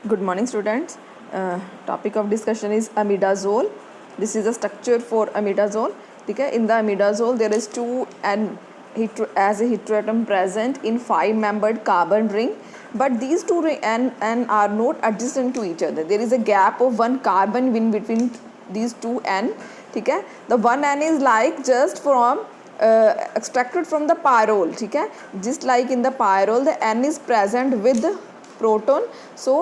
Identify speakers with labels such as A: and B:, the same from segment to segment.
A: Good morning, students. Topic of discussion is imidazole. This is the structure for imidazole. ठीक है, in the imidazole there is 2 N as a heteroatom present in 5-membered carbon ring, but these two N are not adjacent to each other. There is a gap of 1 carbon in between these 2 N. ठीक है, the 1 N is like just from extracted from the pyrrole. ठीक है, just like in the pyrrole the N is present with proton, so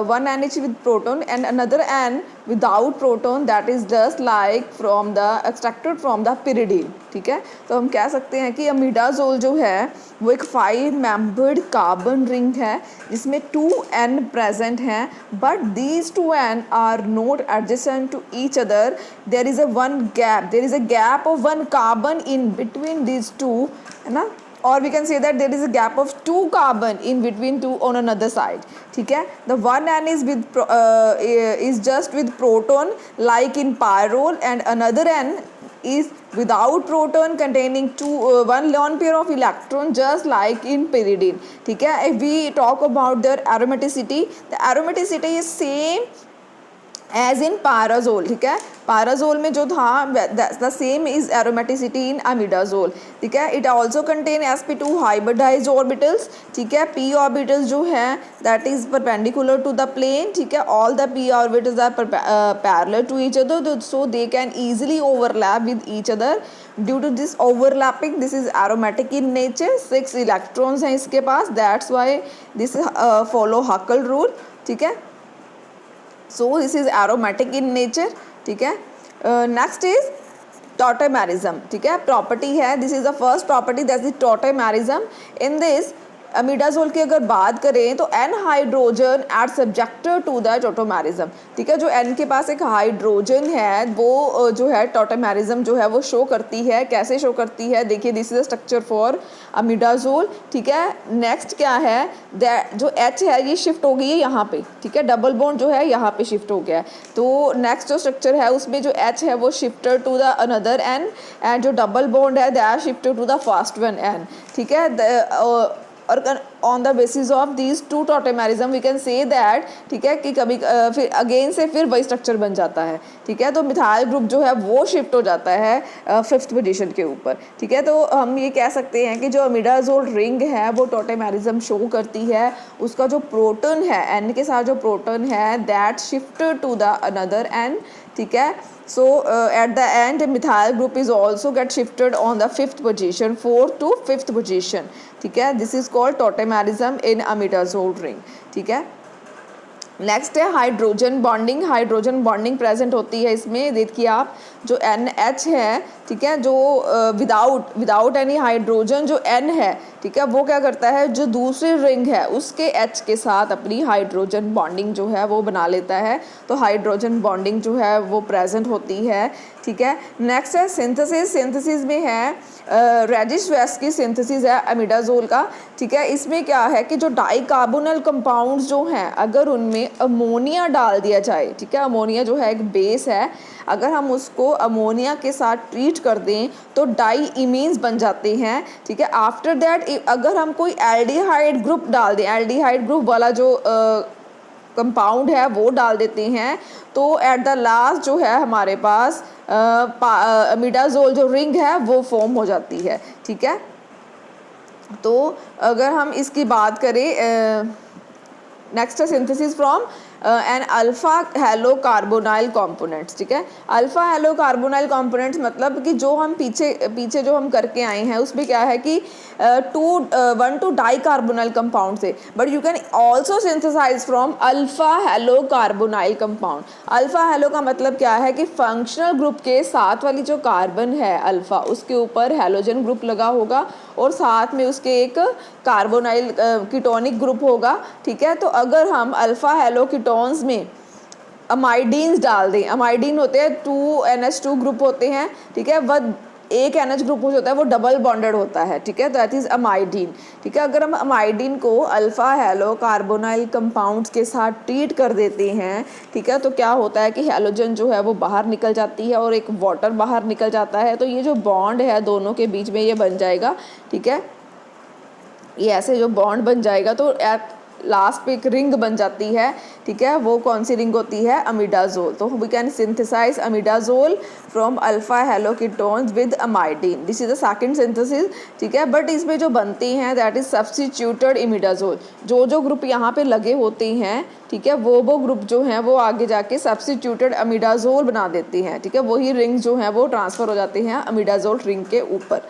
A: one NH with proton and another N without proton, that is just like from the extracted from the pyridine. ठीक है, तो हम कह सकते हैं कि अमीडाजोल जो है वो एक 5-membered कार्बन रिंग है जिसमें 2 N प्रेजेंट हैं, but these 2 N are not adjacent to each other. There is a gap of 1 carbon in between these 2, है ना, or we can say that there is a gap of 2 carbon in between 2 on another side. ठीक है, the one N is just with proton like in pyrrole and another N is without proton containing 1 lone pair of electron just like in pyridine. ठीक है, if we talk about their aromaticity, the aromaticity is same as in pyrazole. ठीक है, pyrazole में जो था the same is aromaticity in imidazole. ठीक है, it also contain sp2 hybridized orbitals. ठीक है, p ऑर्बिटल्स जो है that is perpendicular to the plane. ठीक है, all the p orbitals are parallel to each other, so they can easily overlap with each other. Due to this overlapping this is aromatic in nature. 6 electrons हैं इसके पास, that's why this follow Huckel rule. ठीक है, so this is aromatic in nature. ठीक है, next is tautomerism. ठीक है, property है, this is the first property, that is tautomerism. In this imidazole की अगर बात करें तो N hydrogen are subjected to the tautomerism. ठीक है, जो एन के पास एक हाइड्रोजन है वो जो है टॉटोमेरिज्म जो है वो शो करती है. कैसे शो करती है, देखिए, this is the structure for imidazole. ठीक है, नेक्स्ट क्या है, जो एच है ये शिफ्ट हो गई है यहाँ पे. ठीक है, डबल बॉन्ड जो है यहाँ पे शिफ्ट हो गया है, तो नेक्स्ट जो स्ट्रक्चर है उसमें जो एच है वो shifted to the another N and जो डबल बॉन्ड है that shifted to the first one N. ठीक है, और on the basis of these 2 tautomerism we can say that, ठीक है, कि कभी फिर अगेन से फिर वही स्ट्रक्चर बन जाता है. ठीक है, तो मिथाइल ग्रुप जो है वो शिफ्ट हो जाता है 5th पोजीशन के ऊपर. ठीक है, तो हम ये कह सकते हैं कि जो अमीडाजोल रिंग है वो टॉटोमेरिज्म शो करती है. उसका जो प्रोटॉन है एन के साथ जो प्रोटॉन है that shifted to the another N. ठीक है, so at the end methyl group is also get shifted on the 5th position, 4th to 5th position. ठीक है, this is called tautomerism in imidazole ring. ठीक है, next है hydrogen bonding. Hydrogen bonding present होती है इसमें. देखिए आप, जो NH है, ठीक है, जो विदाउट एनी हाइड्रोजन जो N है, ठीक है, वो क्या करता है, जो दूसरी रिंग है उसके H के साथ अपनी हाइड्रोजन बॉन्डिंग जो है वो बना लेता है. तो हाइड्रोजन बॉन्डिंग जो है वो प्रेजेंट होती है. ठीक है, नेक्स्ट है सिंथेसिस. सिंथेसिस में है रेजिश-वेस की सिंथेसिस है अमीडाजोल का. ठीक है, इसमें क्या है कि जो डाइकार्बोनल कंपाउंड्स जो हैं अगर उनमें अमोनिया डाल दिया जाए, ठीक है, अमोनिया जो है एक बेस है, अगर हम उसको अमोनिया के साथ ट्रीट कर दें तो डाई इमीन्स बन जाते हैं. ठीक है, आफ्टर दैट अगर हम कोई एल्डिहाइड ग्रुप डाल दें, एल्डिहाइड ग्रुप वाला जो कंपाउंड है वो डाल देते हैं, तो एट द लास्ट जो है हमारे पास अमीडाजोल जो रिंग है वो फॉर्म हो जाती है. ठीक है, तो अगर हम इसकी बात करें, next synthesis from N alpha halo carbonyl components. ठीक है, अल्फ़ा हेलो कार्बोनाइल कॉम्पोनेंट्स मतलब कि जो हम पीछे जो हम करके आए हैं उसमें क्या है कि 1 to डाई कार्बोनाइल कंपाउंड से, but you can also synthesise from alpha halo carbonyl compound. Alpha halo का मतलब क्या है कि फंक्शनल ग्रुप के साथ वाली जो कार्बन है अल्फ़ा, उसके ऊपर हेलोजन ग्रुप लगा होगा और साथ में उसके एक कार्बोनाइल कीटोनिक ग्रुप होगा. ठीक है, तो अगर हम अल्फ़ा हेलो कीटोन्स में अमाइडीन्स डाल दें, अमाइडीन होते हैं 2NH2 ग्रुप होते हैं. ठीक है, वह एक NH ग्रुप होता है वो डबल बॉन्डेड होता है. ठीक है, दैट इज़ अमाइडीन. ठीक है, अगर हम अमाइडीन को अल्फ़ा हेलो कार्बोनाइल कंपाउंड्स के साथ ट्रीट कर देते हैं, ठीक है, तो क्या होता है कि हेलोजन जो है वो बाहर निकल जाती है और एक वाटर बाहर निकल जाता है. तो ये जो बॉन्ड है दोनों के बीच में ये बन जाएगा. ठीक है, ये ऐसे जो बॉन्ड बन जाएगा तो लास्ट पे एक रिंग बन जाती है, ठीक है, वो कौन सी रिंग होती है, अमीडाजोल। तो we can synthesize imidazole from alpha haloketones with amidine, this is the second synthesis, ठीक है। बट इसमें जो बनती हैं दैट इज सब्स्टिट्यूटेड इमिडाजोल, जो ग्रुप यहाँ पे लगे होते हैं, ठीक है, वो ग्रुप जो हैं वो आगे जाके सब्स्टिट्यूटेड अमीडाजोल बना देती हैं, ठीक है, वही रिंग जो हैं वो ट्रांसफ़र हो जाते हैं अमीडाजोल रिंग के ऊपर,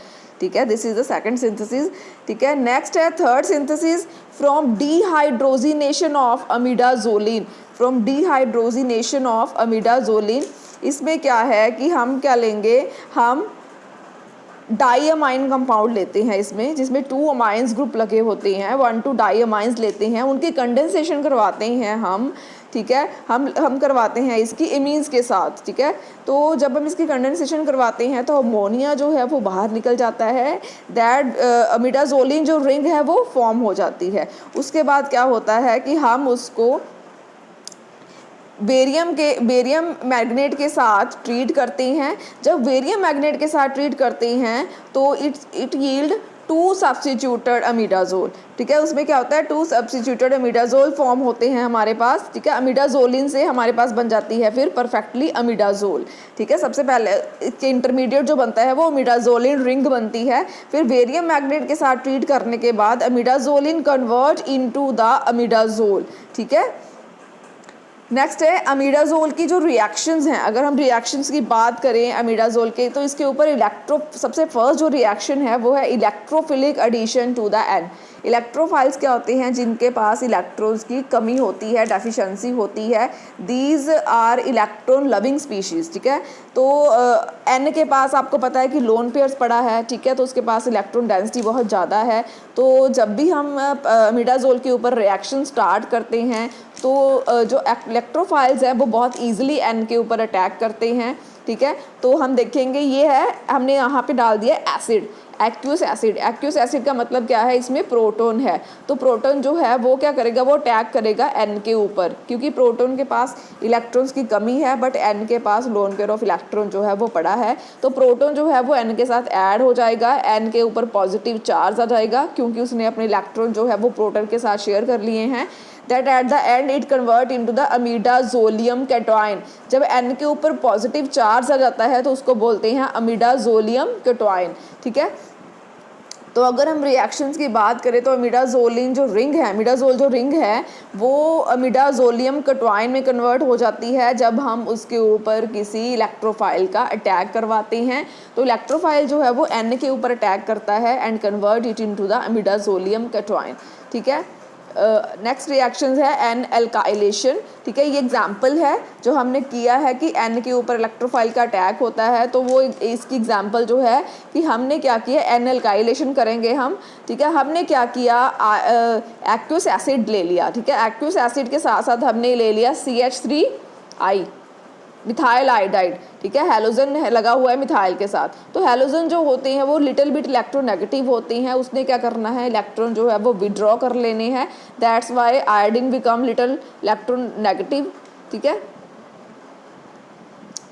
A: ठीक है। This is the second synthesis, ठीक है। नेक्स्ट है third synthesis from dehydrogenation of imidazoline, from dehydrogenation of imidazoline. इसमें क्या है कि हम क्या लेंगे, हम डाईअमाइन कंपाउंड लेते हैं इसमें, जिसमें 2 अमाइंस ग्रुप लगे होते हैं, 1-2 डाईअमाइंस लेते हैं, उनकी कंडेंसेशन करवाते हैं हम, ठीक है, हम करवाते हैं इसकी इमीन्स के साथ, ठीक है। तो जब हम इसकी कंडेंसेशन करवाते हैं तो अमोनिया जो है वो बाहर निकल जाता है, दैट अमीडाजोलिन जो रिंग है वो फॉर्म हो जाती है। उसके बाद क्या होता है कि हम उसको बेरियम मैग्नेट के साथ ट्रीट करते हैं। जब बेरियम मैग्नेट के साथ ट्रीट करते हैं तो इट यील्ड 2 सब्स्टिट्यूटेड अमीडाजोल, ठीक है। उसमें क्या होता है, 2 सब्स्टिट्यूटेड अमीडाजोल फॉर्म होते हैं हमारे पास, ठीक है। अमीडाजोलिन से हमारे पास बन जाती है फिर परफेक्टली अमीडाजोल, ठीक है। सबसे पहले इसके इंटरमीडिएट जो बनता है वो अमीडाजोलिन रिंग बनती है, फिर बेरियम मैग्नेट के साथ ट्रीट करने के बाद अमीडाजोलिन कन्वर्ट इनटू द अमीडाजोल, ठीक है। नेक्स्ट है अमीडाजोल की जो रिएक्शंस हैं, अगर हम रिएक्शंस की बात करें अमीडाजोल के, तो इसके ऊपर सबसे फर्स्ट जो रिएक्शन है वो है electrophilic addition to the N. Electrophiles क्या होते हैं, जिनके पास इलेक्ट्रॉन्स की कमी होती है, डेफिशिएंसी होती है, these are electron loving species, ठीक है। तो एन के पास आपको पता है कि लोन पेयर्स पड़ा है, ठीक है, तो उसके पास इलेक्ट्रॉन डेंसिटी बहुत ज़्यादा है। तो जब भी हम अमीडाजोल के ऊपर रिएक्शन स्टार्ट करते हैं तो जो इलेक्ट्रोफाइल्स हैं वो बहुत ईजिली एन के ऊपर अटैक करते हैं, ठीक है। तो हम देखेंगे, ये है, हमने यहाँ पे डाल दिया acid, aqueous acid. Aqueous acid का मतलब क्या है, इसमें प्रोटॉन है, तो प्रोटॉन जो है वो क्या करेगा, वो अटैक करेगा एन के ऊपर, क्योंकि प्रोटॉन के पास इलेक्ट्रॉन्स की कमी है बट एन के पास लोन पेयर ऑफ इलेक्ट्रॉन जो है वो पड़ा है। तो प्रोटॉन जो है वो एन के साथ ऐड हो जाएगा, एन के ऊपर पॉजिटिव चार्ज आ जाएगा क्योंकि उसने अपने इलेक्ट्रॉन जो है वो प्रोटॉन के साथ शेयर कर लिए हैं। That at the end it convert into the imidazolium cation. जब एन के ऊपर पॉजिटिव चार्ज आ जाता है तो उसको बोलते हैं अमीडाजोलियम कैटोआइन, ठीक है। तो अगर हम रिएक्शंस की बात करें तो अमीडाजोलिन जो रिंग है, अमीडाजोल जो रिंग है वो अमीडाजोलियम कैटोआइन में कन्वर्ट हो जाती है जब हम उसके ऊपर किसी इलेक्ट्रोफाइल का अटैक करवाते हैं। तो इलेक्ट्रोफाइल जो है वो एन के ऊपर अटैक करता है and convert it into the imidazolium cation, ठीक है। नेक्स्ट रिएक्शंस है एन एल्काइलेशन, ठीक है। ये एग्जाम्पल है जो हमने किया है कि एन के ऊपर इलेक्ट्रोफाइल का अटैक होता है, तो वो इसकी एग्जाम्पल जो है कि हमने क्या किया, एन एल्काइलेशन करेंगे हम, ठीक है। हमने क्या किया, एक्वस एसिड ले लिया, ठीक है। एक्वस एसिड के साथ साथ हमने ले लिया CH3I, मिथाइल आयोडाइड, ठीक है। हैलोजन लगा हुआ है मिथाइल के साथ। तो हैलोजन जो होते हैं वो लिटिल बिट इलेक्ट्रोनेगेटिव होते हैं, उसने क्या करना है, इलेक्ट्रॉन जो है वो विड्रॉ कर लेने हैं, that's why iodine become little electronegative, ठीक है,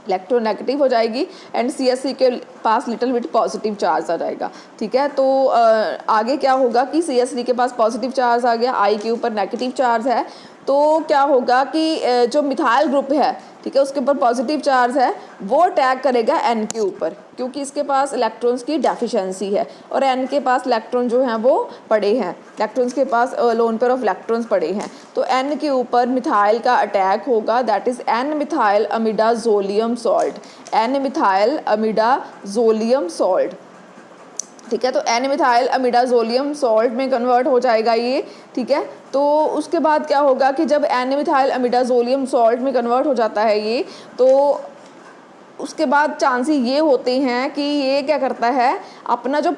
A: इलेक्ट्रोनेगेटिव हो जाएगी एंड CH3 के पास लिटिल बिट पॉजिटिव चार्ज आ जाएगा, ठीक है। तो आगे क्या होगा कि CH3 के पास पॉजिटिव चार्ज आ गया, I के ऊपर नेगेटिव चार्ज है, तो क्या होगा कि जो मिथाइल ग्रुप है, ठीक है, उसके ऊपर पॉजिटिव चार्ज है, वो अटैक करेगा एन के ऊपर क्योंकि इसके पास इलेक्ट्रॉन्स की डेफिशिएंसी है और एन के पास इलेक्ट्रॉन जो हैं वो पड़े हैं, इलेक्ट्रॉन्स के पास लोन पेयर ऑफ इलेक्ट्रॉन्स पड़े हैं। तो एन के ऊपर मिथाइल का अटैक होगा, that is N methyl imidazolium salt, N methyl imidazolium salt, ठीक है। तो एन मिथाइल अमीडाजोलियम सॉल्ट में कन्वर्ट हो जाएगा ये, ठीक है। तो उसके बाद क्या होगा कि जब एन मिथाइल अमीडाजोलियम सॉल्ट में कन्वर्ट हो जाता है ये, तो उसके बाद चांसेस ये होते हैं कि ये क्या करता है, अपना जो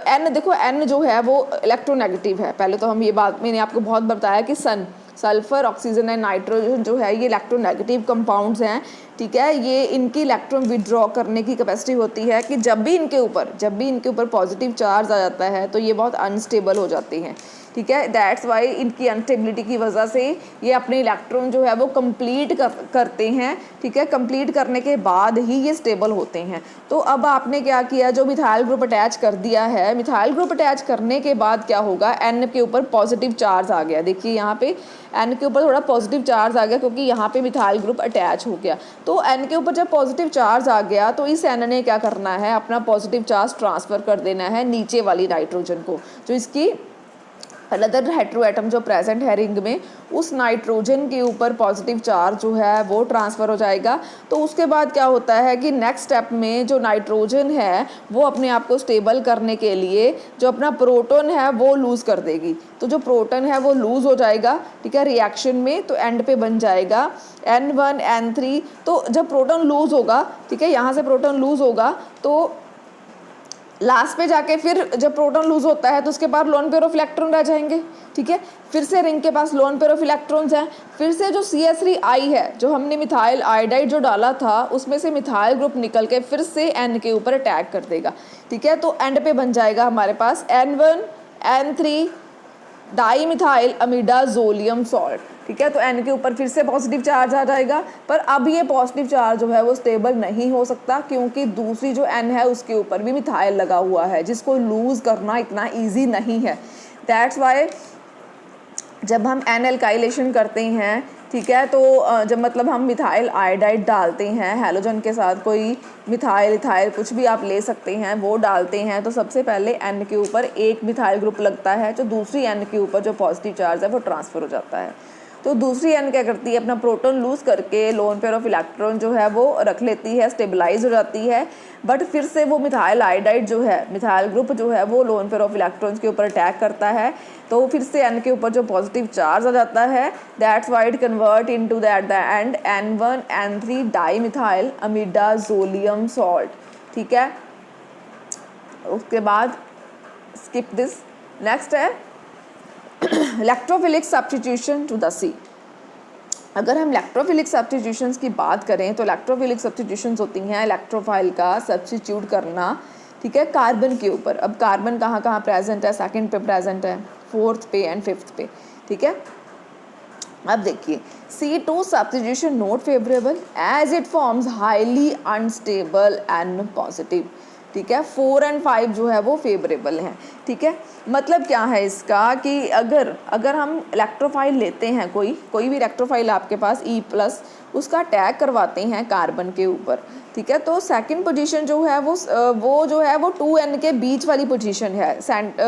A: एन, देखो एन जो है वो इलेक्ट्रोनेगेटिव है, पहले तो हम ये बात मैंने आपको बहुत बताया कि सल्फर, ऑक्सीजन एंड नाइट्रोजन जो है ये इलेक्ट्रोनेगेटिव कंपाउंड्स हैं, ठीक है। ये इनकी इलेक्ट्रॉन विड्रॉ करने की कैपेसिटी होती है कि जब भी इनके ऊपर पॉजिटिव चार्ज आ जाता है तो ये बहुत अनस्टेबल हो जाती हैं, ठीक है। दैट्स वाई इनकी अनस्टेबिलिटी की वजह से ये अपने इलेक्ट्रॉन जो है वो कंप्लीट करते हैं, ठीक है। कंप्लीट करने के बाद ही ये स्टेबल होते हैं। तो अब आपने क्या किया, जो मिथाइल ग्रुप अटैच कर दिया है, मिथाइल ग्रुप अटैच करने के बाद क्या होगा, एन के ऊपर पॉजिटिव चार्ज आ गया। देखिए यहाँ पे एन के ऊपर थोड़ा पॉजिटिव चार्ज आ गया क्योंकि यहाँ पे मिथाइल ग्रुप अटैच हो गया। तो एन के ऊपर जब पॉजिटिव चार्ज आ गया तो इस एन ने क्या करना है, अपना पॉजिटिव चार्ज ट्रांसफ़र कर देना है नीचे वाली नाइट्रोजन को, जो इसकी अनदर हेट्रो एटम जो प्रेजेंट है रिंग में, उस नाइट्रोजन के ऊपर पॉजिटिव चार्ज जो है वो ट्रांसफ़र हो जाएगा। तो उसके बाद क्या होता है कि नेक्स्ट स्टेप में जो नाइट्रोजन है वो अपने आप को स्टेबल करने के लिए जो अपना प्रोटॉन है वो लूज़ कर देगी। तो जो प्रोटॉन है वो लूज़ हो जाएगा, ठीक है, रिएक्शन में। तो एंड पे बन जाएगा N1 N3। तो जब प्रोटॉन लूज़ होगा, ठीक है, यहाँ से प्रोटॉन लूज़ होगा तो लास्ट पे जाके फिर जब प्रोटॉन लूज होता है तो उसके बाद लोन पेयर ऑफ इलेक्ट्रॉन रह जाएंगे, ठीक है। फिर से रिंग के पास लोन पेयर ऑफ इलेक्ट्रॉन्स हैं। फिर से जो CH3I है, जो हमने मिथाइल आयोडाइड जो डाला था उसमें से मिथाइल ग्रुप निकल के फिर से N के ऊपर अटैक कर देगा, ठीक है। तो एंड पे बन जाएगा हमारे पास N1 N3 di methyl imidazolium salt, ठीक है। तो एन के ऊपर फिर से पॉजिटिव चार्ज आ जाएगा, पर अब ये पॉजिटिव चार्ज जो है वो स्टेबल नहीं हो सकता क्योंकि दूसरी जो एन है उसके ऊपर भी मिथाइल लगा हुआ है जिसको लूज़ करना इतना ईजी नहीं है। दैट्स वाई जब हम एन एल्काइलेशन करते हैं, ठीक है, तो जब मतलब हम मिथाइल आयोडाइड डालते हैं हैलोजन के साथ, कोई मिथाइल इथाइल कुछ भी आप ले सकते हैं, वो डालते हैं तो सबसे पहले एन के ऊपर एक मिथाइल ग्रुप लगता है, जो दूसरी एन के ऊपर जो पॉजिटिव चार्ज है वो ट्रांसफ़र हो जाता है। तो दूसरी एन क्या करती है, अपना प्रोटॉन लूज़ करके लोन पेयर ऑफ इलेक्ट्रॉन जो है वो रख लेती है, स्टेबलाइज हो जाती है। बट फिर से वो मिथाइल आयोडाइड जो है, मिथाइल ग्रुप जो है वो लोन पेयर ऑफ इलेक्ट्रॉन्स के ऊपर अटैक करता है, तो फिर से एन के ऊपर जो पॉजिटिव चार्ज आ जाता है। That's why it convert into that the and N1 N3 di methyl imidazolium salt, ठीक है। उसके बाद स्किप दिस, नेक्स्ट है electrophilic substitution to the C. अगर हम इलेक्ट्रोफिलिक सब्स्टिट्यूशंस की बात करें तो इलेक्ट्रोफिलिक सब्स्टिट्यूशंस होती हैं इलेक्ट्रोफाइल का सब्स्टिट्यूट करना, ठीक है, कार्बन के ऊपर। अब कार्बन कहाँ कहाँ प्रेजेंट है, सेकंड पे प्रेजेंट है, फोर्थ पे एंड फिफ्थ पे, ठीक है। अब देखिए C2 substitution not favourable as it forms highly unstable N positive, ठीक है। 4 और 5 जो है वो फेवरेबल हैं, ठीक है। मतलब क्या है इसका कि अगर हम इलेक्ट्रोफाइल लेते हैं, कोई भी इलेक्ट्रोफाइल आपके पास E+, उसका अटैक करवाते हैं कार्बन के ऊपर, ठीक है, तो सेकंड पोजीशन जो है वो जो है वो 2N के बीच वाली पोजीशन है,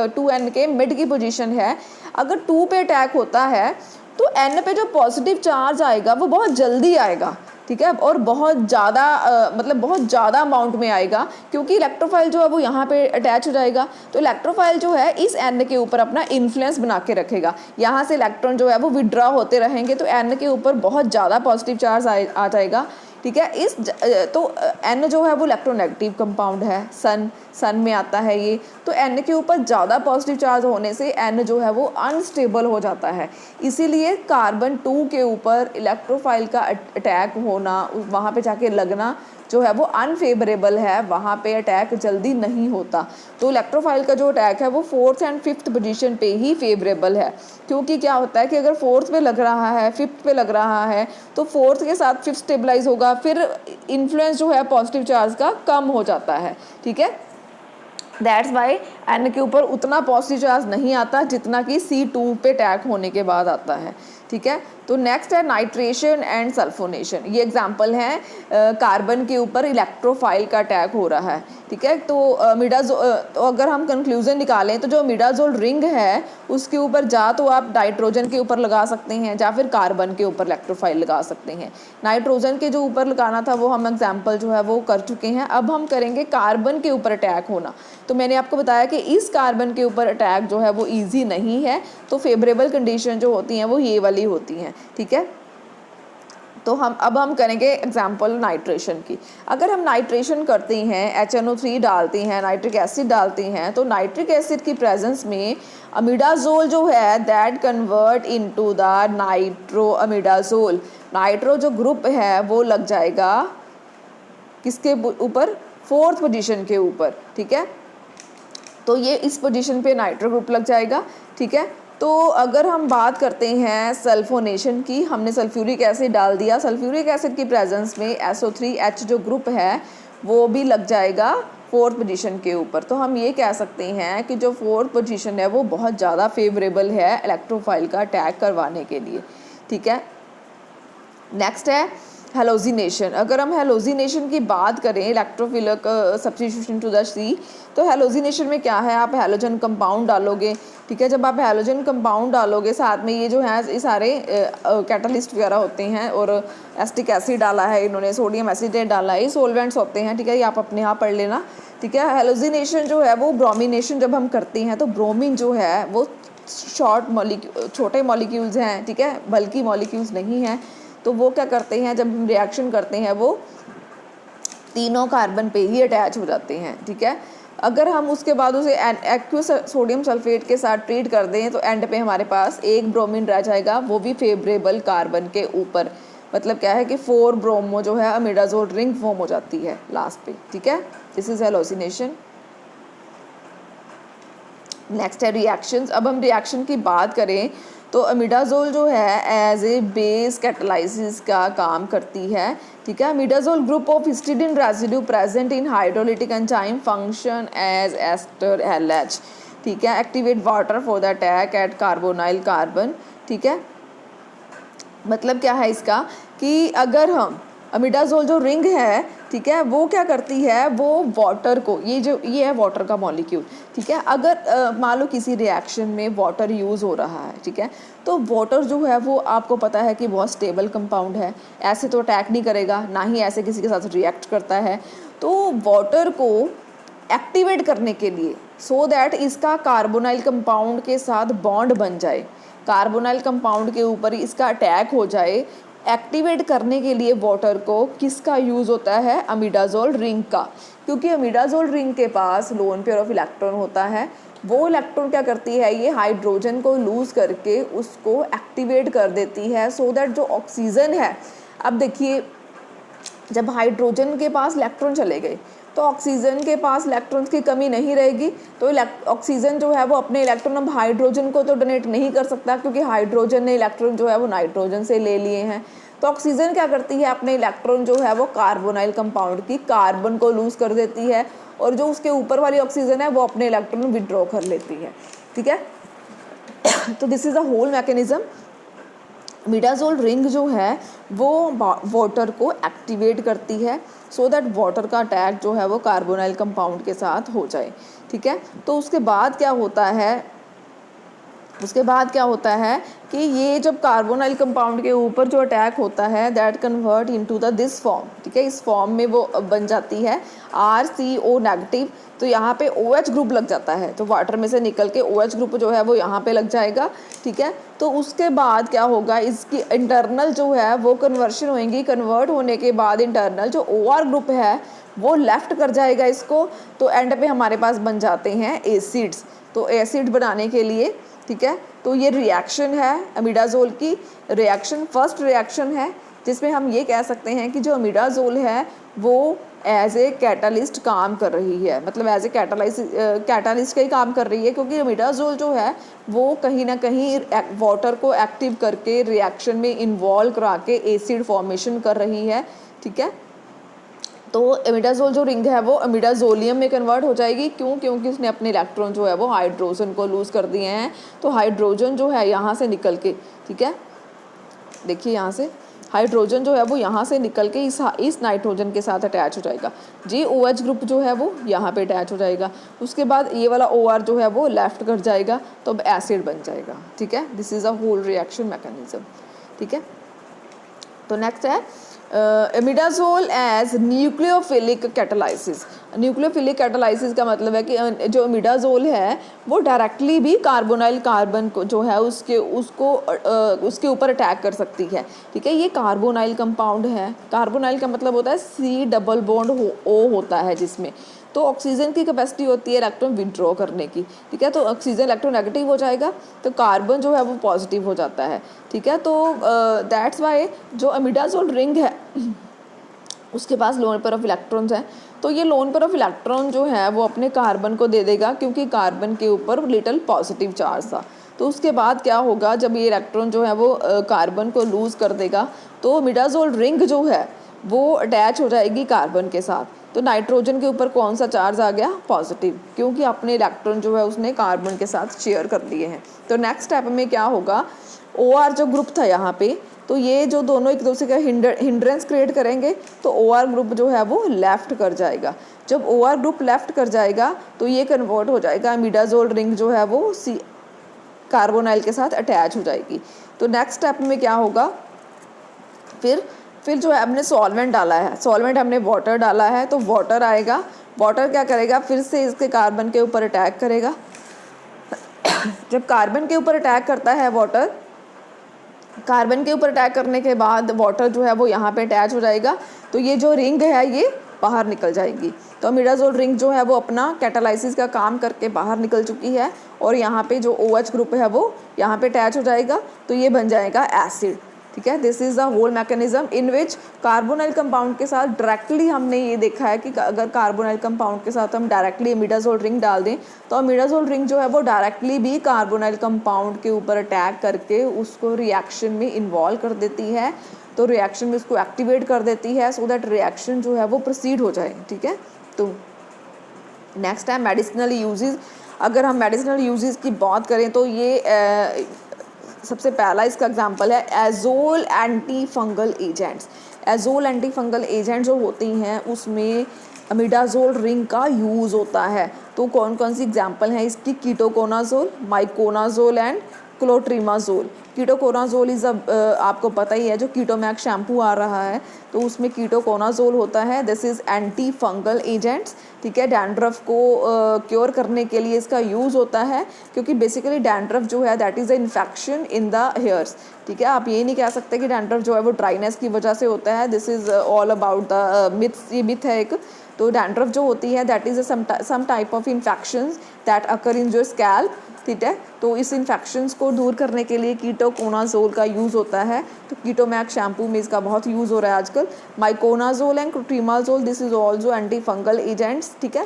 A: 2N के मिड की पोजीशन है। अगर 2 पे अटैक होता है तो N पे जो पॉजिटिव चार्ज आएगा वो बहुत जल्दी आएगा, ठीक है, और बहुत ज़्यादा मतलब बहुत ज़्यादा अमाउंट में आएगा क्योंकि इलेक्ट्रोफाइल जो है वो यहाँ पे अटैच हो जाएगा। तो इलेक्ट्रोफाइल जो है इस N के ऊपर अपना इन्फ्लुएंस बना के रखेगा, यहाँ से इलेक्ट्रॉन जो है वो विड्रॉ होते रहेंगे तो N के ऊपर बहुत ज़्यादा पॉजिटिव चार्ज आ जाएगा, ठीक है। तो N जो है वो इलेक्ट्रोनेगेटिव कंपाउंड है, सन में आता है ये। तो N के ऊपर ज़्यादा पॉजिटिव चार्ज होने से N जो है वो अनस्टेबल हो जाता है। इसीलिए कार्बन 2 के ऊपर इलेक्ट्रोफाइल का अटैक होना, वहाँ पे जाके लगना जो है वो अनफेवरेबल है, वहाँ पे अटैक जल्दी नहीं होता। तो इलेक्ट्रोफाइल का जो अटैक है वो 4th एंड 5th पोजीशन पे ही फेवरेबल है, क्योंकि क्या होता है कि अगर 4th पे लग रहा है, 5th पे लग रहा है तो 4th के साथ 5th स्टेबलाइज होगा, फिर इन्फ्लुएंस जो है पॉजिटिव चार्ज का कम हो जाता है, ठीक है। दैट्स वाई एन के ऊपर उतना पॉजिटिव चार्ज नहीं आता जितना कि C2 पे अटैक होने के बाद आता है, ठीक है। तो नेक्स्ट है नाइट्रेशन एंड सल्फोनेशन। ये एग्जांपल है कार्बन के ऊपर इलेक्ट्रोफाइल का अटैक हो रहा है, ठीक है। तो तो अगर हम कंक्लूजन निकालें तो जो अमीडाजोल रिंग है उसके ऊपर जा तो आप नाइट्रोजन के ऊपर लगा सकते हैं या फिर कार्बन के ऊपर इलेक्ट्रोफाइल लगा सकते हैं। नाइट्रोजन के जो ऊपर लगाना था वो हम एग्जाम्पल जो है वो कर चुके हैं। अब हम करेंगे कार्बन के ऊपर अटैक होना। तो मैंने आपको बताया कि इस कार्बन के ऊपर अटैक जो है वो ईजी नहीं है, तो फेवरेबल कंडीशन जो होती हैं वो ये वाली होती हैं, ठीक है। तो अब हम करेंगे एग्जाम्पल नाइट्रेशन की। अगर हम नाइट्रेशन करते हैं, HNO3 डालते हैं, नाइट्रिक एसिड डालते हैं, तो नाइट्रिक एसिड की प्रेजेंस में अमीडाजोल जो है that convert into the nitro imidazole. Nitro जो ग्रुप है वो लग जाएगा किसके ऊपर, 4th पोजीशन के ऊपर, ठीक है। तो ये इस पोजीशन पे नाइट्रो ग्रुप लग जाएगा, ठीक है। तो अगर हम बात करते हैं सल्फोनेशन की, हमने सल्फ्यूरिक एसिड डाल दिया, सल्फ्यूरिक एसिड की प्रेजेंस में SO3H जो ग्रुप है वो भी लग जाएगा 4th पोजीशन के ऊपर। तो हम ये कह सकते हैं कि जो 4th पोजीशन है वो बहुत ज़्यादा फेवरेबल है इलेक्ट्रोफाइल का अटैक करवाने के लिए, ठीक है। नेक्स्ट है हेलोजिनेशन। अगर हम हेलोजिनेशन की बात करें, इलेक्ट्रोफिलिक सब्स्टिट्यूशन टू द सी, तो हेलोजिनेशन में क्या है, आप हेलोजन कंपाउंड डालोगे, ठीक है। जब आप हेलोजन कंपाउंड डालोगे, साथ में ये जो है ये सारे कैटलिस्ट वगैरह होते हैं, और एसिटिक एसिड डाला है इन्होंने, सोडियम एसिटेट डाला है, ये सोलवेंट्स होते हैं, ठीक है। ये आप अपने यहाँ पढ़ लेना, ठीक है। हेलोजिनेशन जो है वो ब्रोमिनेशन जब हम करते हैं तो ब्रोमीन जो है वो छोटे मॉलिक्यूल्स हैं, ठीक है, बल्कि मॉलिक्यूल्स नहीं हैं। तो वो क्या करते हैं, जब हम रिएक्शन करते हैं वो तीनों कार्बन पे ही अटैच हो जाते हैं, ठीक है। अगर हम उसके बाद उसे एक्वस सोडियम सल्फेट के साथ ट्रीट कर दें तो एंड पे हमारे पास एक ब्रोमीन रह जाएगा, वो भी फेवरेबल कार्बन के ऊपर। मतलब क्या है कि 4 ब्रोमो जो है अमीडाजोल रिंग फॉर्म हो जाती है लास्ट पे, ठीक है। This is halogenation. नेक्स्ट है रिएक्शंस। अब हम रिएक्शन की बात करें तो अमीडाजोल जो है एज ए बेस कैटालाइसिस का काम करती है, ठीक है। Imidazole group of histidine residue present in hydrolytic enzyme function as ester LH, ठीक है। Activate water for the attack at carbonyl carbon, ठीक है। मतलब क्या है इसका कि अगर हम अमीडाजोल जो रिंग है, ठीक है, वो क्या करती है, वो वाटर को, ये है वाटर का मॉलिक्यूल, ठीक है। अगर मान लो किसी रिएक्शन में वाटर यूज़ हो रहा है, ठीक है, तो वाटर जो है वो आपको पता है कि बहुत स्टेबल कंपाउंड है, ऐसे तो अटैक नहीं करेगा, ना ही ऐसे किसी के साथ रिएक्ट करता है। तो वाटर को एक्टिवेट करने के लिए, सो दैट इसका कार्बोनाइल कंपाउंड के साथ बॉन्ड बन जाए, कार्बोनाइल कंपाउंड के ऊपर इसका अटैक हो जाए, एक्टिवेट करने के लिए वाटर को किसका यूज़ होता है, अमीडाजोल रिंग का। क्योंकि अमीडाजोल रिंग के पास लोन पेयर ऑफ इलेक्ट्रॉन होता है, वो इलेक्ट्रॉन क्या करती है, ये हाइड्रोजन को लूज़ करके उसको एक्टिवेट कर देती है, सो दैट जो ऑक्सीजन है, अब देखिए जब हाइड्रोजन के पास इलेक्ट्रॉन चले गए तो ऑक्सीजन के पास इलेक्ट्रॉन्स की कमी नहीं रहेगी। तो ऑक्सीजन जो है वो अपने इलेक्ट्रॉन अब हाइड्रोजन को तो डोनेट नहीं कर सकता, क्योंकि हाइड्रोजन ने इलेक्ट्रॉन जो है वो नाइट्रोजन से ले लिए हैं। तो ऑक्सीजन क्या करती है, अपने इलेक्ट्रॉन जो है वो कार्बोनाइल कंपाउंड की कार्बन को लूज़ कर देती है, और जो उसके ऊपर वाली ऑक्सीजन है वो अपने इलेक्ट्रॉन विड्रॉ कर लेती है, ठीक है। तो this is the whole mechanism. Imidazole ring जो है वो वाटर को एक्टिवेट करती है, सो दैट वाटर का अटैक जो है वो कार्बोनाइल कंपाउंड के साथ हो जाए, ठीक है। तो उसके बाद क्या होता है कि ये जब कार्बोनाइल कंपाउंड के ऊपर जो अटैक होता है, that convert into the this form, ठीक है। इस फॉर्म में वो बन जाती है RCO नेगेटिव। तो यहाँ पे OH ग्रुप लग जाता है, तो वाटर में से निकल के OH ग्रुप जो है वो यहाँ पे लग जाएगा, ठीक है। तो उसके बाद क्या होगा, इसकी इंटरनल जो है वो कन्वर्शन होएंगी, कन्वर्ट होने के बाद इंटरनल जो OR ग्रुप है वो लेफ्ट कर जाएगा इसको, तो एंड पे हमारे पास बन जाते हैं एसिड्स। तो एसिड बनाने के लिए, ठीक है, तो ये रिएक्शन है अमीडाजोल की, रिएक्शन फर्स्ट रिएक्शन है, जिसमें हम ये कह सकते हैं कि जो अमीडाजोल है वो एज ए कैटालिस्ट काम कर रही है, मतलब एज ए कैटालिस्ट का ही काम कर रही है, क्योंकि अमीडाजोल जो है वो कहीं ना कहीं वाटर को एक्टिव करके रिएक्शन में इन्वॉल्व करा के एसिड फॉर्मेशन कर रही है, ठीक है। तो अमीडाजोल जो रिंग है वो अमीडाजोलियम में कन्वर्ट हो जाएगी, क्योंकि उसने अपने इलेक्ट्रॉन जो है वो हाइड्रोजन को लूज़ कर दिए हैं। तो हाइड्रोजन जो है यहाँ से निकल के, ठीक है, देखिए यहाँ से हाइड्रोजन जो है वो यहाँ से निकल के इस नाइट्रोजन के साथ अटैच हो जाएगा, जी OH ग्रुप जो है वो यहाँ पे अटैच हो जाएगा। उसके बाद ये वाला OR जो है वो लेफ्ट कर जाएगा, तो अब एसिड बन जाएगा, ठीक है। This is a whole reaction mechanism, ठीक है। तो नेक्स्ट है imidazole as nucleophilic catalysis. Nucleophilic catalysis का मतलब है कि जो इमिडाजोल है वो डायरेक्टली भी कार्बोनाइल कार्बन को जो है उसके ऊपर अटैक कर सकती है, ठीक है। ये कार्बोनाइल कंपाउंड है, कार्बोनाइल का मतलब होता है C डबल बॉन्ड O होता है, जिसमें तो ऑक्सीजन की कैपेसिटी होती है इलेक्ट्रॉन विड्रॉ करने की, ठीक है। तो ऑक्सीजन इलेक्ट्रॉन नेगेटिव हो जाएगा तो कार्बन जो है वो पॉजिटिव हो जाता है, ठीक है। तो दैट्स वाई जो अमीडाजोल रिंग है उसके पास लोन पेयर ऑफ इलेक्ट्रॉन्स हैं, तो ये लोन पेयर ऑफ इलेक्ट्रॉन जो है वो अपने कार्बन को दे देगा, क्योंकि कार्बन के ऊपर लिटिल पॉजिटिव चार्ज था। तो उसके बाद क्या होगा, जब ये इलेक्ट्रॉन जो है वो कार्बन को लूज़ कर देगा तो इमिडाज़ोल रिंग जो है वो अटैच हो जाएगी कार्बन के साथ। तो नाइट्रोजन के ऊपर कौन सा चार्ज आ गया, पॉजिटिव, क्योंकि अपने इलेक्ट्रॉन जो है उसने कार्बन के साथ शेयर कर लिए हैं। तो नेक्स्ट स्टेप में क्या होगा, OR जो ग्रुप था यहाँ पे, तो ये जो दोनों एक दूसरे का हिंड्रेंस क्रिएट करेंगे तो OR ग्रुप जो है वो लेफ़्ट कर जाएगा। जब OR ग्रुप लेफ़्ट कर जाएगा तो ये कन्वर्ट हो जाएगा, इमिडाज़ोल रिंग जो है वो कार्बोनाइल के साथ अटैच हो जाएगी। तो नेक्स्ट स्टेप में क्या होगा, फिर जो है हमने सॉल्वेंट डाला है, सॉल्वेंट हमने वाटर डाला है, तो वाटर आएगा, वाटर क्या करेगा, फिर से इसके कार्बन के ऊपर अटैक करेगा। जब कार्बन के ऊपर अटैक करता है वाटर, कार्बन के ऊपर अटैक करने के बाद वाटर जो है वो यहाँ पे अटैच हो जाएगा, तो ये जो रिंग है ये बाहर निकल जाएगी। तो इमिडाज़ोल रिंग जो है वो अपना कैटालाइसिस का काम करके बाहर निकल चुकी है और यहाँ पे जो OH ग्रुप है वो यहाँ पे अटैच हो जाएगा, तो ये बन जाएगा एसिड। ठीक है, this is the whole mechanism in which carbonyl compound के साथ डायरेक्टली हमने ये देखा है कि अगर कार्बोनाइल कंपाउंड के साथ हम डायरेक्टली इमिडाज़ोल रिंग डाल दें तो इमिडाज़ोल रिंग जो है वो डायरेक्टली भी कार्बोनाइल कंपाउंड के ऊपर अटैक करके उसको रिएक्शन में इन्वॉल्व कर देती है, तो रिएक्शन में उसको एक्टिवेट कर देती है सो दैट रिएक्शन जो है वो प्रोसीड हो जाए। ठीक है, तो नेक्स्ट है मेडिसिनल यूजेस। अगर हम मेडिसिनल यूजेस की बात करें तो ये सबसे पहला इसका एग्जांपल है azole anti fungal agents. Azole anti fungal agent जो होती हैं उसमें इमिडाज़ोल रिंग का यूज़ होता है। तो कौन कौन सी एग्जांपल हैं इसकी, ketoconazole, miconazole and clotrimazole. Ketoconazole is आपको पता ही है, जो कीटोमैक शैम्पू आ रहा है तो उसमें कीटोकोनाजोल होता है। This is anti fungal agents. ठीक है, डैंड्रफ को क्योर करने के लिए इसका यूज़ होता है, क्योंकि बेसिकली डैंड्रफ जो है that is a infection in the hairs. ठीक है, आप ये नहीं कह सकते कि डैंड्रफ जो है वो ड्राइनेस की वजह से होता है। This is all about the myths, ये मिथ है एक। तो डैंड्रफ जो होती है that is some type of infections that occur in your scalp. ठीक है, तो इस इन्फेक्शंस को दूर करने के लिए कीटोकोनाजोल का यूज़ होता है। तो कीटोमैक शैम्पू में इसका बहुत यूज़ हो रहा है आजकल। Miconazole and clotrimazole, this is also anti fungal agents. ठीक है,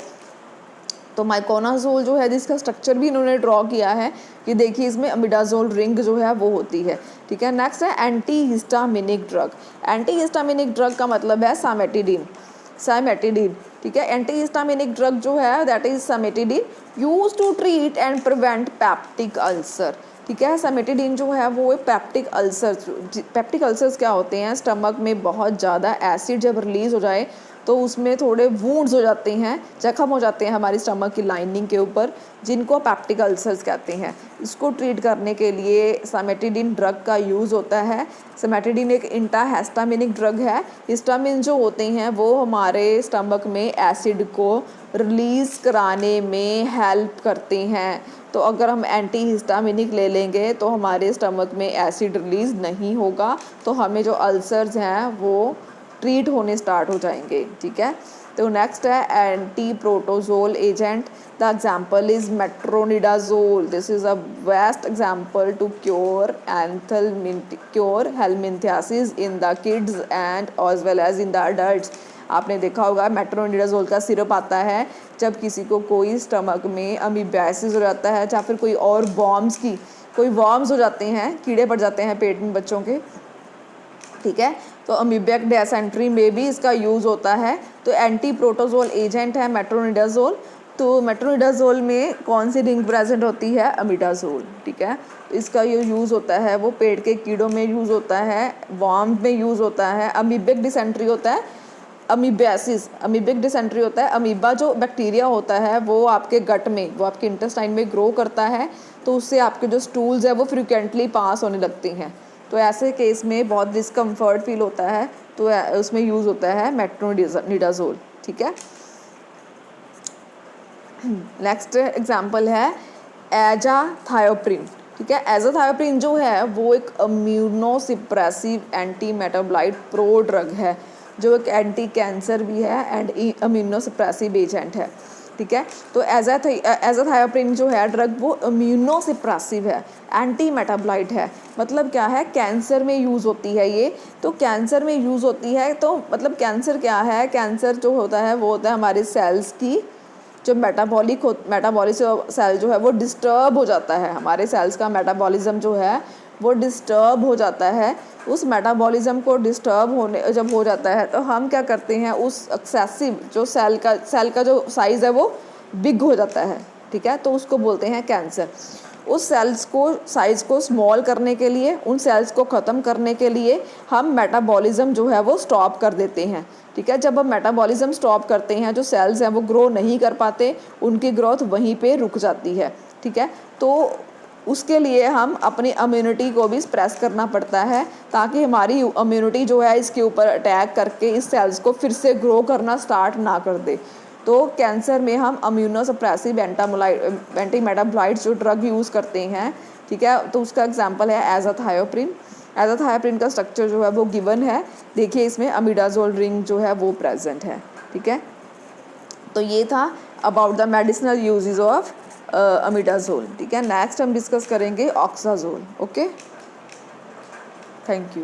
A: तो माइकोनाजोल जो है जिसका स्ट्रक्चर भी इन्होंने ड्रॉ किया है, कि देखिए इसमें इमिडाज़ोल रिंग जो है वो होती है। ठीक है, नेक्स्ट है anti histaminic drug. Anti histaminic drug का मतलब है साइमेटिडीन। ठीक है, एंटी हिस्टामिनिक ड्रग जो है that is cimetidine, use to treat and prevent peptic ulcer. ठीक है, साइमेटिडीन जो है वो पैप्टिक अल्सर्स क्या होते हैं, स्टमक में बहुत ज़्यादा एसिड जब रिलीज़ हो जाए तो उसमें थोड़े वूंड्स हो जाते हैं, जख्म हो जाते हैं हमारी स्टमक की लाइनिंग के ऊपर, जिनको पैप्टिक अल्सर्स कहते हैं। इसको ट्रीट करने के लिए साइमेटिडीन ड्रग का यूज़ होता है। साइमेटिडीन एक एंटाहिस्टामिनिक ड्रग है। हिस्टामिन जो होते हैं वो हमारे स्टमक में एसिड को रिलीज़ कराने में हेल्प करते हैं। तो अगर हम एंटी हिस्टामिनिक ले लेंगे तो हमारे स्टमक में एसिड रिलीज़ नहीं होगा, तो हमें जो अल्सर्स हैं वो ट्रीट होने स्टार्ट हो जाएंगे। ठीक है, तो नेक्स्ट है anti protozoal agent. The example is metronidazole. This is a best example to cure helminthiasis in the kids and as well as in the adults. आपने देखा होगा मेट्रोनिडाजोल का सिरप आता है जब किसी को कोई स्टमक में अमीबियासिस हो जाता है, या फिर कोई और वॉर्म्स हो जाते हैं, कीड़े पड़ जाते हैं पेट में बच्चों के। ठीक है, तो अमीबिक डिसेंट्री में भी इसका यूज़ होता है। तो एंटी प्रोटोजोल एजेंट है मेट्रोनिडाजोल। तो मेट्रोनिडाजोल में कौन सी रिंग प्रेजेंट होती है, अमीडाजोल। ठीक है, तो इसका ये यूज़ होता है वो पेट के कीड़ों में यूज़ होता है, वॉर्म में यूज़ होता है। अमीबिक डिसेंट्री होता है, अमीबिक डिसेंट्री होता है। अमीबा जो बैक्टीरिया होता है वो आपके गट में, वो आपके इंटेस्टाइन में ग्रो करता है, तो उससे आपके जो स्टूल्स है वो फ्रिक्वेंटली पास होने लगती हैं। तो ऐसे केस में बहुत डिस्कम्फर्ट फील होता है, तो उसमें यूज़ होता है मेट्रोनिडाजोल। ठीक है, नेक्स्ट एग्जांपल है एजाथायोप्रिन। ठीक है, एजाथायोप्रिन जो है वो एक immunosuppressive anti metabolite pro drug है, जो एक एंटी कैंसर भी है एंड इम्यूनोसप्रेसिव एजेंट है। ठीक है, तो एजाथायोप्रिन जो है ड्रग वो इम्यूनोसप्रेसिव है, एंटी मेटाबोलाइट है। मतलब क्या है, कैंसर में यूज़ होती है ये। तो कैंसर में यूज़ होती है तो मतलब कैंसर क्या है, कैंसर जो होता है वो होता है हमारे सेल्स की जो मेटाबॉलिक सेल जो है वो डिस्टर्ब हो जाता है, हमारे सेल्स का मेटाबॉलिज्म जो है वो डिस्टर्ब हो जाता है। उस मेटाबॉलिज्म को डिस्टर्ब होने जब हो जाता है तो हम क्या करते हैं, उस एक्सेसिव जो सेल का जो साइज़ है वो बिग हो जाता है, ठीक है, तो उसको बोलते हैं कैंसर। उस सेल्स को साइज़ को स्मॉल करने के लिए, उन सेल्स को ख़त्म करने के लिए हम मेटाबॉलिज्म जो है वो स्टॉप कर देते हैं, ठीक है। जब हम मेटाबॉलिज्म स्टॉप करते हैं, जो सेल्स हैं वो ग्रो नहीं कर पाते, उनकी ग्रोथ वहीं पे रुक जाती है, ठीक है। तो उसके लिए हम अपनी इम्यूनिटी को भी स्प्रेस करना पड़ता है, ताकि हमारी इम्यूनिटी जो है इसके ऊपर अटैक करके इस सेल्स को फिर से ग्रो करना स्टार्ट ना कर दे। तो कैंसर में हम इम्यूनोसप्रेसिव एंटीमेटाबॉलाइट्स जो ड्रग यूज़ करते हैं, ठीक है, तो उसका एग्जांपल है एजाथायोप्रिन। एजाथायोप्रिन का स्ट्रक्चर जो है वो गिवन है, देखिए इसमें अमीडाजोल रिंग जो है वो प्रेजेंट है, ठीक है। तो ये था about the medicinal uses of imidazole, ठीक है। नेक्स्ट हम डिस्कस करेंगे ऑक्साजोल। Okay, thank you.